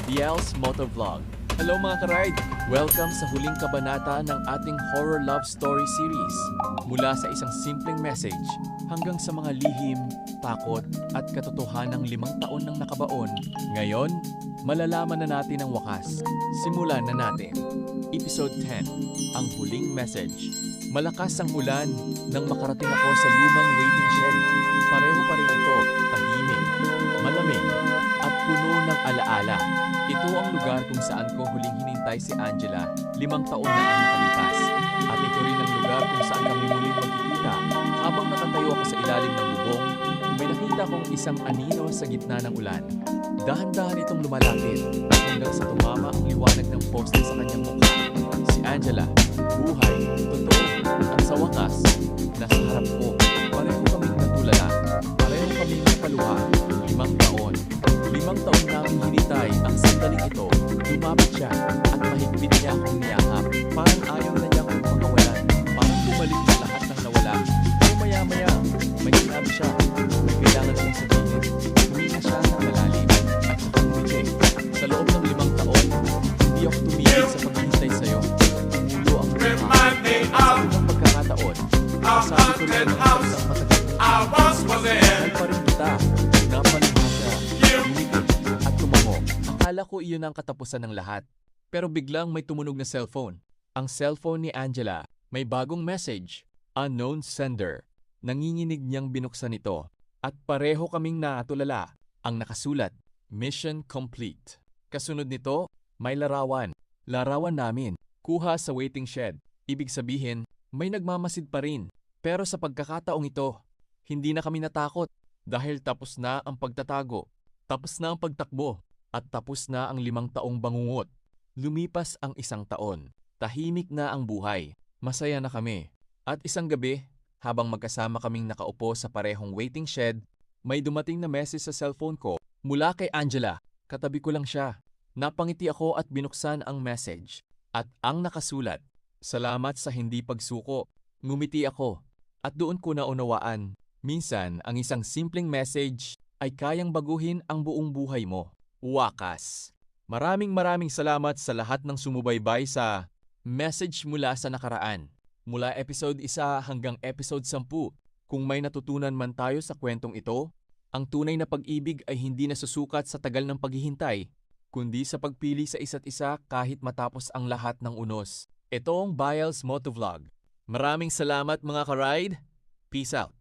BL's Motovlog. Hello mga ka-ride! Welcome sa huling kabanata ng ating horror love story series. Mula sa isang simpleng message hanggang sa mga lihim, takot at katotohanang 5 taon nang nakabaon. Ngayon, malalaman na natin ang wakas. Simulan na natin. Episode 10, Ang Huling Message. Malakas ang ulan nang makarating ako sa lumang waiting shed. Pareho pa rin ito, tahimik, malamig, at puno ng alaala. Ito ang lugar kung saan ko huling hinintay si Angela 5 taon na ang nakalipas. At ito rin ang lugar kung saan kami muling magkikita. Habang nakatayo ako sa ilalim ng bubong, may nakita kong isang anino sa gitna ng ulan. Dahan-dahan itong lumalapit hanggang sa tumama ang liwanag ng poste sa kanyang mukha. Si Angela, buhay, totoo, at sa wakas, nasa harap ko. Pareho kaming natulala, pareho kaming nakaluha. 5 taon. 5 taon namin hinintay ang sandaling ito. Lumapit siya at mahigpit niya akong niyakap. Parang ayaw na niya akong makawalan. Parang bumalik na lahat ng nawala. Pero maya-maya, may sinabi siya. May kailangan siyang sabihin. Huminga siya ng malalim at saka umiti. Sa loob ng 5 taon, hindi ako tumigil sa paghihintay sa'yo. Tumulo ang luha. Sa unang pagkakataon, sabi ko lang ang isang matagal. Mahal pa rin kita. Napalima siya. Umiti at tumango. Akala ko iyon ang katapusan ng lahat. Pero biglang may tumunog na cellphone. Ang cellphone ni Angela may bagong message. Unknown sender. Nanginginig niyang binuksan ito. At pareho kaming natulala. Ang nakasulat, Mission Complete. Kasunod nito, may larawan. Larawan namin. Kuha sa waiting shed. Ibig sabihin, may nagmamasid pa rin. Pero sa pagkakataong ito, hindi na kami natakot. Dahil tapos na ang pagtatago. Tapos na ang pagtakbo. At tapos na ang 5 taong bangungot. Lumipas ang 1 taon. Tahimik na ang buhay. Masaya na kami. At isang gabi, habang magkasama kaming nakaupo sa parehong waiting shed, may dumating na message sa cellphone ko mula kay Angela. Katabi ko lang siya. Napangiti ako at binuksan ang message. At ang nakasulat, salamat sa hindi pagsuko. Ngumiti ako. At doon ko naunawaan. Minsan, ang isang simpleng message ay kayang baguhin ang buong buhay mo. Wakas. Maraming salamat sa lahat ng sumubaybay sa Message Mula sa Nakaraan. Mula episode 1 hanggang episode 10, kung may natutunan man tayo sa kwentong ito, ang tunay na pag-ibig ay hindi nasusukat sa tagal ng paghihintay, kundi sa pagpili sa isa't isa kahit matapos ang lahat ng unos. Ito ang BL's Motovlog. Maraming salamat mga ka-ride. Peace out.